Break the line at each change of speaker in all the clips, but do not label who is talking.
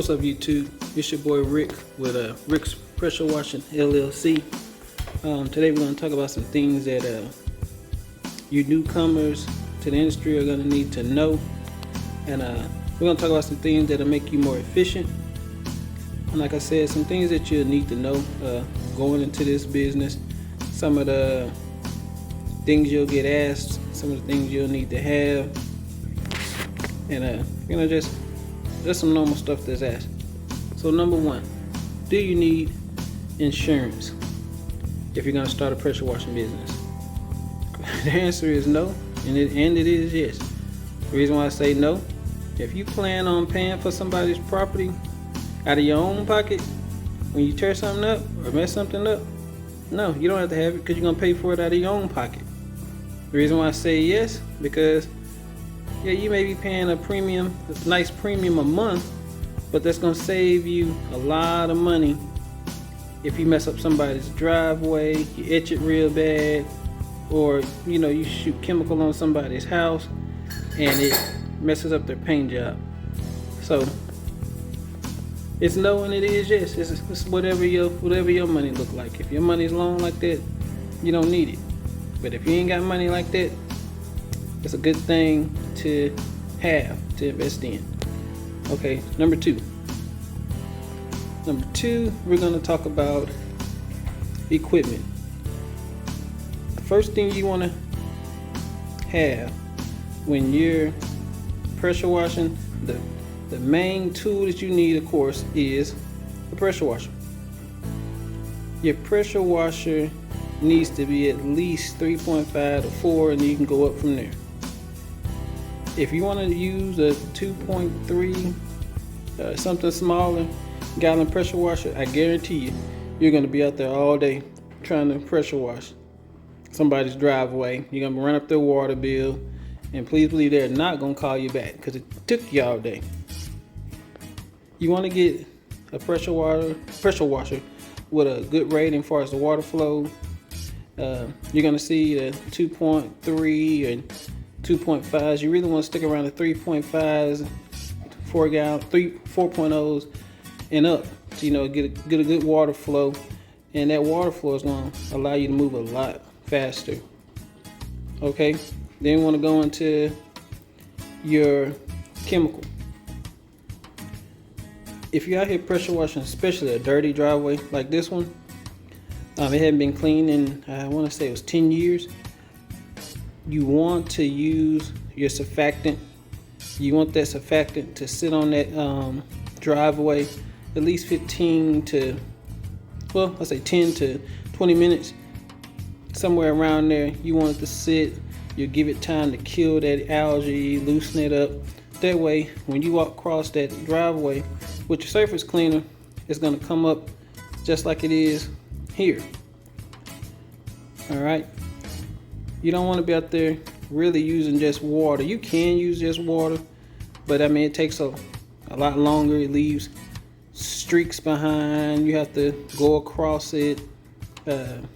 What's up, YouTube? It's your boy Rick with Rick's Pressure Washing LLC. Today we're going to talk about some things that you newcomers to the industry are going to need to know, and we're going to talk about some things that'll make you more efficient. And like I said, some things that you'll need to know going into this business. Some of the things you'll get asked, some of the things you'll need to have, and just some normal stuff that's asked. So number one, do you need insurance if you're going to start a pressure washing business? The answer is no, and it is yes. The reason why I say no, if you plan on paying for somebody's property out of your own pocket when you tear something up or mess something up, no, you don't have to have it, because you're going to pay for it out of your own pocket. The reason why I say yes, because yeah, you may be paying a nice premium a month, but that's going to save you a lot of money if you mess up somebody's driveway, you etch it real bad, or you shoot chemical on somebody's house and it messes up their paint job. So it's no and it is yes. It's whatever your money look like. If your money's long like that, you don't need it. But if you ain't got money like that, it's a good thing to have, to invest in. Okay, number two, we're going to talk about equipment. The first thing you want to have when you're pressure washing, the main tool that you need, of course, is a pressure washer. Your pressure washer needs to be at least 3.5 to 4, and you can go up from there. If you want to use a 2.3 something smaller gallon pressure washer, I guarantee you're going to be out there all day trying to pressure wash somebody's driveway. You're going to run up their water bill, and please believe they're not going to call you back because it took you all day. You want to get a pressure washer with a good rating as far as the water flow. You're going to see the 2.3 and 2.5s. You really want to stick around the 3.5s, 4.0s and up to get a good water flow, and that water flow is going to allow you to move a lot faster. Okay, then you want to go into your chemical. If you're out here pressure washing, especially a dirty driveway like this one, it hadn't been cleaned in, I want to say it was 10 years. You want to use your surfactant. You want that surfactant to sit on that driveway at least 10 to 20 minutes, somewhere around there. You want it to sit. You give it time to kill that algae, loosen it up. That way, when you walk across that driveway with your surface cleaner, it's going to come up just like it is here. All right. You don't want to be out there really using just water. You can use just water, but it takes a lot longer. It leaves streaks behind. You have to go across it 2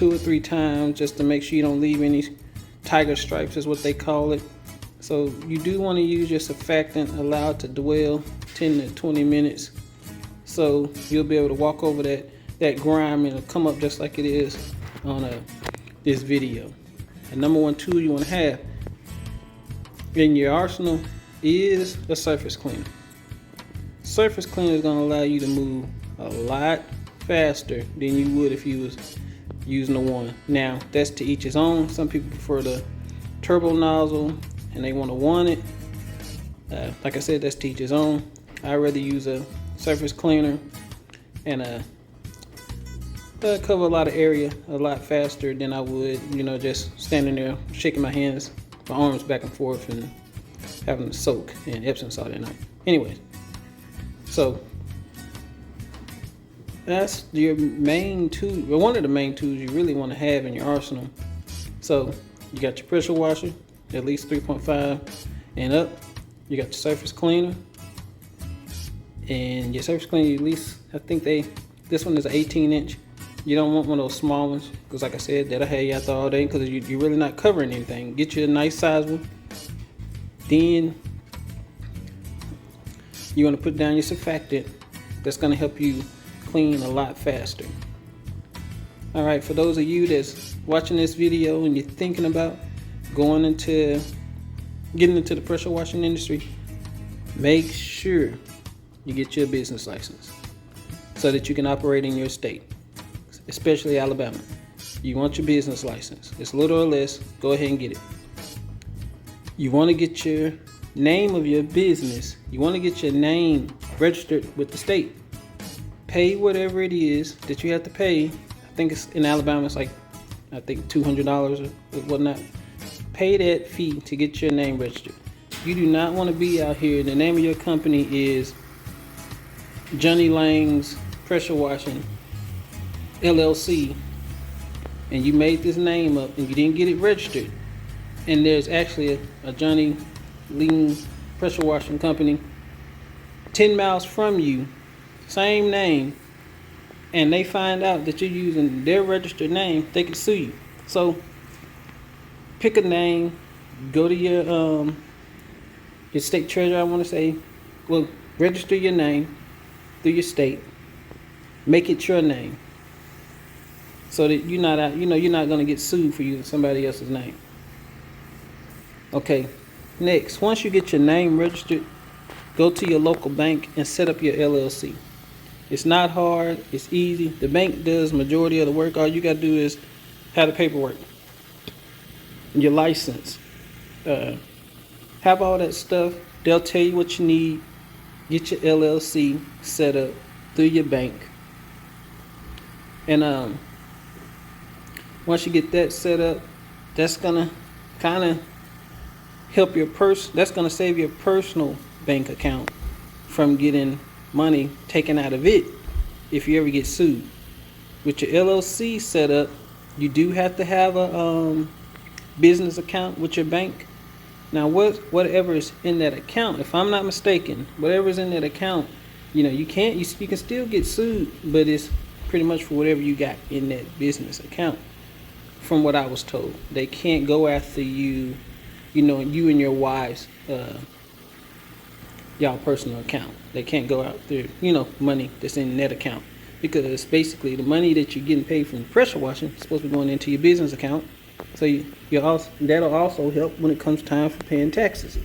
or 3 times just to make sure you don't leave any tiger stripes, is what they call it. So you do want to use your surfactant, allow it to dwell 10 to 20 minutes. So you'll be able to walk over that grime, and it'll come up just like it is on this video. And number one tool you want to have in your arsenal is a surface cleaner. Surface cleaner is going to allow you to move a lot faster than you would if you was using the one. Now, that's to each his own. Some people prefer the turbo nozzle and they want to want it. Like I said, that's to each his own. I'd rather use a surface cleaner and cover a lot of area a lot faster than I would, just standing there shaking my arms back and forth and having to soak in Epsom salt at night. Anyways, so that's your main tool, or one of the main tools you really want to have in your arsenal. So you got your pressure washer, at least 3.5 and up. You got your surface cleaner, and your surface cleaner, at least, I think this one is an 18-inch. You don't want one of those small ones, because like I said, that'll have you out there all day, because you're really not covering anything. Get you a nice size one. Then You want to put down your surfactant. That's going to help you clean a lot faster. All right, for those of you that's watching this video and you're thinking about getting into the pressure washing industry, make sure you get your business license so that you can operate in your state, especially Alabama. You want your business license. It's little or less. Go ahead and get it. You want to get your name of your business. You want to get your name registered with the state. Pay whatever it is that you have to pay. I think it's in Alabama. It's like $200 or whatnot. Pay that fee to get your name registered. You do not want to be out here. The name of your company is Johnny Lang's Pressure Washing LLC, and you made this name up and you didn't get it registered. And there's actually a Johnny Lang Pressure Washing Company 10 miles from you, same name, and they find out that you're using their registered name, they can sue you. So pick a name, go to your state treasurer, I want to say, well, register your name through your state, make it your name, so that you're not out, you're not going to get sued for using somebody else's name. Okay, next, once you get your name registered, go to your local bank and set up your LLC. It's not hard, it's easy. The bank does majority of the work. All you got to do is have the paperwork, your license, have all that stuff. They'll tell you what you need. Get your LLC set up through your bank, and once you get that set up, that's gonna kind of help that's gonna save your personal bank account from getting money taken out of it if you ever get sued. With your LLC set up, you do have to have a business account with your bank. Now whatever is in that account, if I'm not mistaken, whatever's in that account, you can still get sued, but it's pretty much for whatever you got in that business account. From what I was told, they can't go after you, you and your wife's y'all personal account. They can't go out there, money that's in that account, because basically the money that you're getting paid from the pressure washing is supposed to be going into your business account. So that'll also help when it comes time for paying taxes,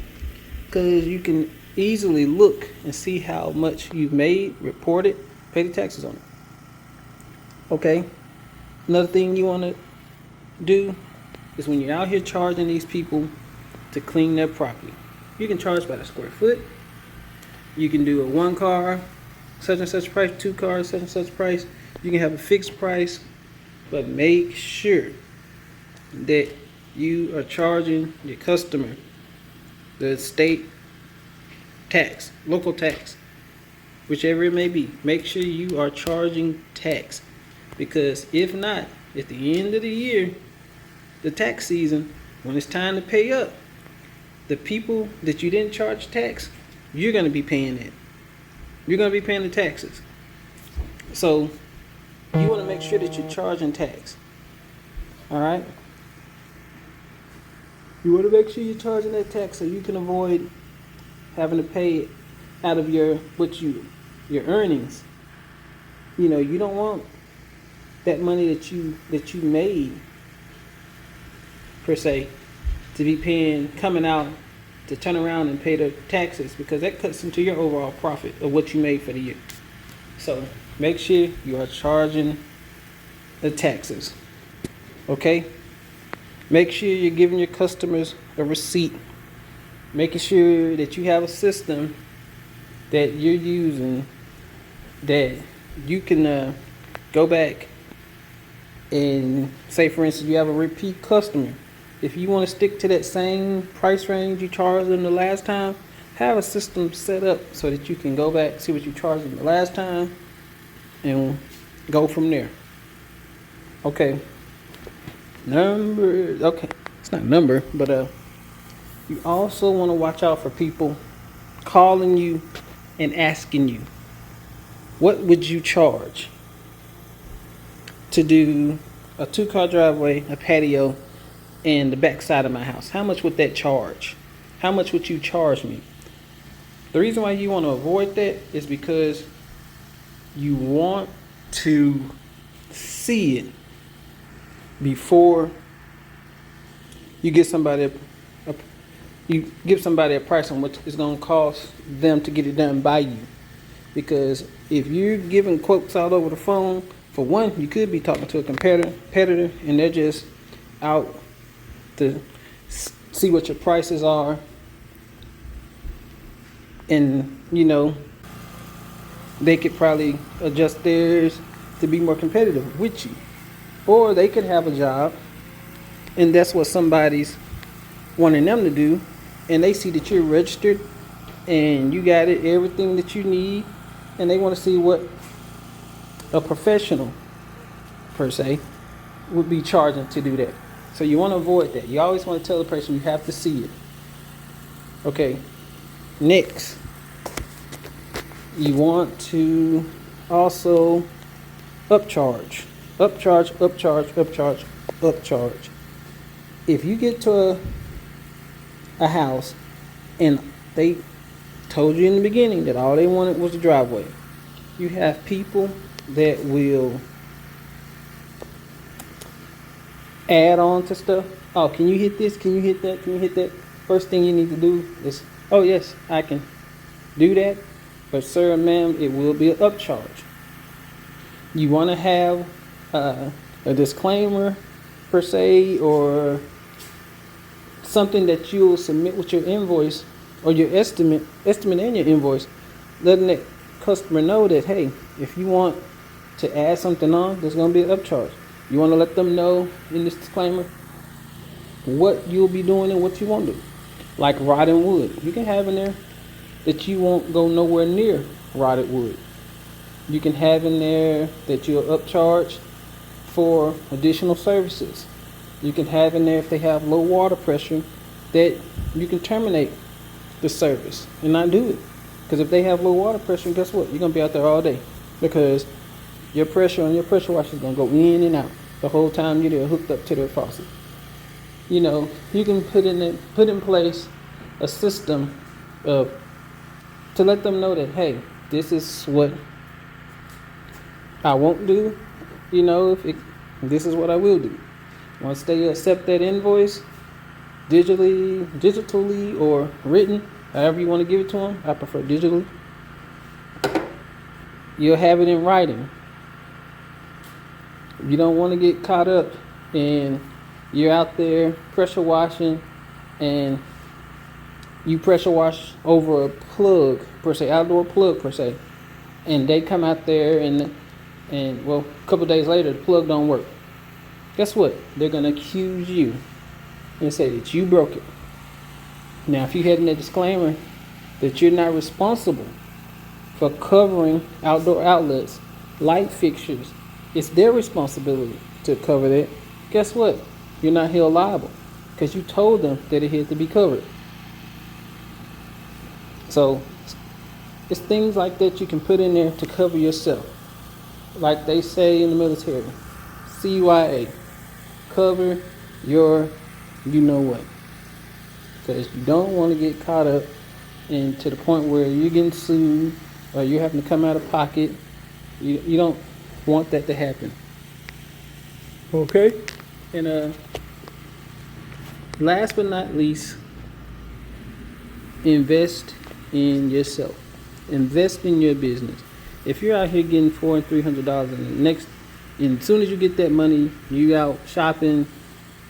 because you can easily look and see how much you've made, report it, pay the taxes on it. Okay, another thing you want to do is when you're out here charging these people to clean their property, you can charge by the square foot. You can do a 1 car, such and such price, 2 cars, such and such price. You can have a fixed price, but make sure that you are charging your customer the state tax, local tax, whichever it may be. Make sure you are charging tax, because if not, at the end of the year, the tax season, when it's time to pay up, the people that you didn't charge tax, you're going to be paying it. You're going to be paying the taxes. So you want to make sure that you're charging tax. All right? You want to make sure you're charging that tax so you can avoid having to pay out of your earnings. You don't want that money that you made, per se, to be coming out to turn around and pay the taxes, because that cuts into your overall profit of what you made for the year. So make sure you are charging the taxes. Okay? Make sure you're giving your customers a receipt. Making sure that you have a system that you're using that you can go back and say, for instance, you have a repeat customer. If you want to stick to that same price range you charged them the last time, have a system set up so that you can go back, see what you charged them the last time, and go from there. Okay. It's not number, but you also want to watch out for people calling you and asking you, what would you charge to do a 2-car driveway, a patio, and the back side of my house? How much would that charge? How much would you charge me? The reason why you want to avoid that is because you want to see it before you give somebody a price on what it's going to cost them to get it done by you. Because if you're giving quotes out over the phone, for one, you could be talking to a competitor, and they're just out to see what your prices are, and they could probably adjust theirs to be more competitive with you. Or they could have a job, and that's what somebody's wanting them to do, and they see that you're registered and you got everything that you need, and they want to see what a professional per se would be charging to do that. So you want to avoid that. You always want to tell the person you have to see it. Okay, next, you want to also upcharge. If you get to a house and they told you in the beginning that all they wanted was a driveway, you have people that will add on to stuff. Oh, can you hit this? Can you hit that? Can you hit that? First thing you need to do is, oh yes, I can do that. But sir, ma'am, it will be an upcharge. You want to have a disclaimer per se, or something that you'll submit with your invoice or your estimate and your invoice, letting that customer know that, hey, if you want to add something on, there's going to be an upcharge. You want to let them know in this disclaimer what you'll be doing and what you won't do. Like rotting wood, you can have in there that you won't go nowhere near rotted wood. You can have in there that you'll upcharge for additional services. You can have in there, if they have low water pressure, that you can terminate the service and not do it. Because if they have low water pressure, guess what? You're going to be out there all day, because your pressure on your pressure washer is going to go in and out the whole time you're there hooked up to their faucet. You can put in place a system to let them know that, hey, this is what I won't do. This is what I will do. Once they accept that invoice, digitally or written, however you want to give it to them, I prefer digitally, you'll have it in writing. You don't want to get caught up and you're out there pressure washing, and you pressure wash over a plug per se, outdoor plug per se, and they come out there and well, a couple days later the plug don't work. Guess what? They're going to accuse you and say that you broke it. Now, if you had in a disclaimer that you're not responsible for covering outdoor outlets, light fixtures, it's their responsibility to cover that. Guess what? You're not held liable because you told them that it had to be covered. So it's things like that you can put in there to cover yourself. Like they say in the military, CYA, cover your you know what. Because you don't want to get caught up and to the point where you're getting sued or you're having to come out of pocket. You don't want that to happen. Okay? And last but not least, invest in yourself. Invest in your business. If you're out here getting $400 and $300 and as soon as you get that money, you out shopping,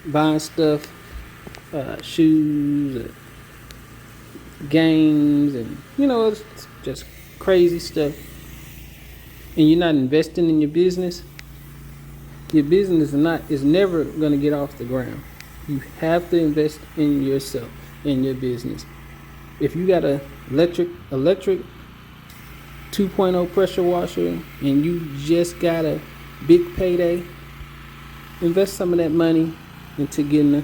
buying stuff, shoes, games, and it's just crazy stuff, and you're not investing in your business is never going to get off the ground. You have to invest in yourself, in your business. If you got a electric 2.0 pressure washer and you just got a big payday, invest some of that money into getting a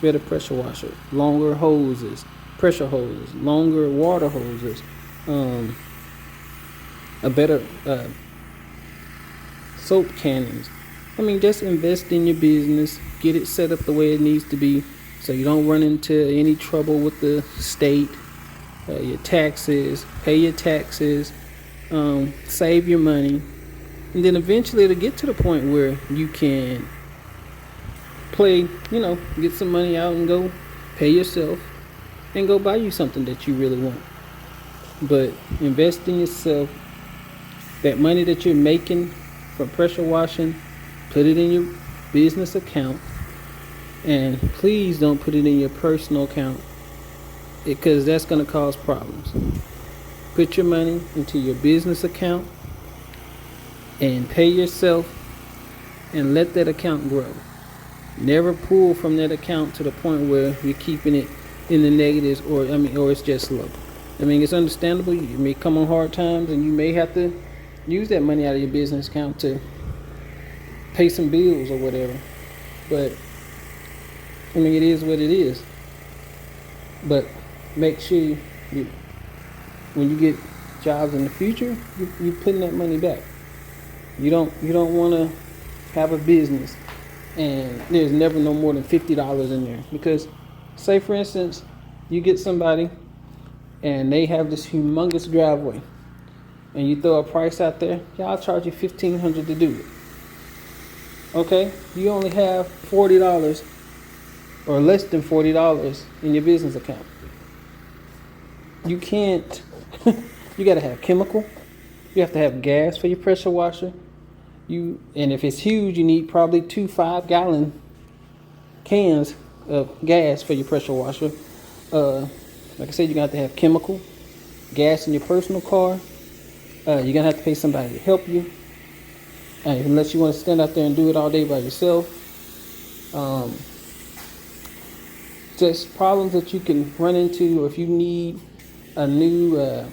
better pressure washer, longer hoses, pressure hoses, longer water hoses, a better soap cannons. Just invest in your business, get it set up the way it needs to be so you don't run into any trouble with the state your taxes, pay your taxes, save your money, and then eventually it'll get to the point where you can play, get some money out and go pay yourself and go buy you something that you really want. But invest in yourself. That money that you're making from pressure washing, put it in your business account, and please don't put it in your personal account, because that's going to cause problems. Put your money into your business account and pay yourself, and let that account grow. Never pull from that account to the point where you're keeping it in the negatives, or it's just low. It's understandable. You may come on hard times and you may have to use that money out of your business account to pay some bills or whatever. But it is what it is. But make sure when you get jobs in the future, you're putting that money back. You don't want to have a business and there's never no more than $50 in there. Because say for instance, you get somebody and they have this humongous driveway, and you throw a price out there, I'll charge you $1,500 to do it. Okay, you only have $40 or less than $40 in your business account. You can't. You got to have chemical. You have to have gas for your pressure washer. And if it's huge, you need probably 2 5-gallon cans of gas for your pressure washer. Like I said, you're going to have chemical, gas in your personal car. You're going to have to pay somebody to help you. Unless you want to stand out there and do it all day by yourself. Just problems that you can run into, or if you need a new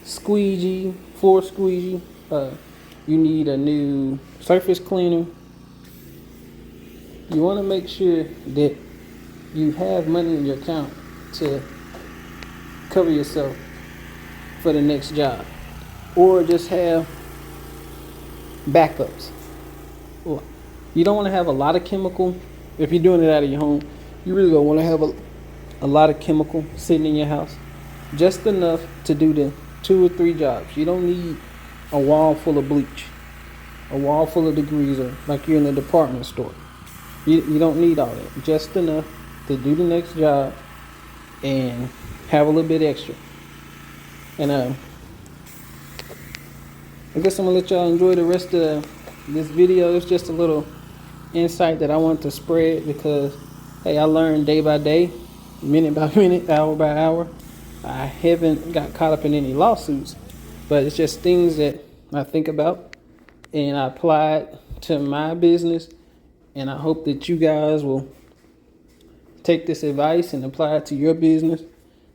squeegee, floor squeegee, you need a new surface cleaner. You want to make sure that you have money in your account to cover yourself for the next job, or just have backups. You don't want to have a lot of chemical. If you're doing it out of your home, you really don't want to have a lot of chemical sitting in your house. Just enough to do the 2 or 3 jobs. You don't need a wall full of bleach, a wall full of degreaser like you're in a department store. You don't need all that. Just enough to do the next job and have a little bit extra. And I guess I'm gonna let y'all enjoy the rest of this video. It's just a little insight that I want to spread, because hey, I learned day by day, minute by minute, hour by hour. I haven't got caught up in any lawsuits, but it's just things that I think about and I apply it to my business. And I hope that you guys will take this advice and apply it to your business.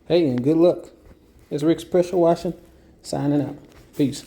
Hey, and good luck. It's Rick's Pressure Washing, signing out. Peace.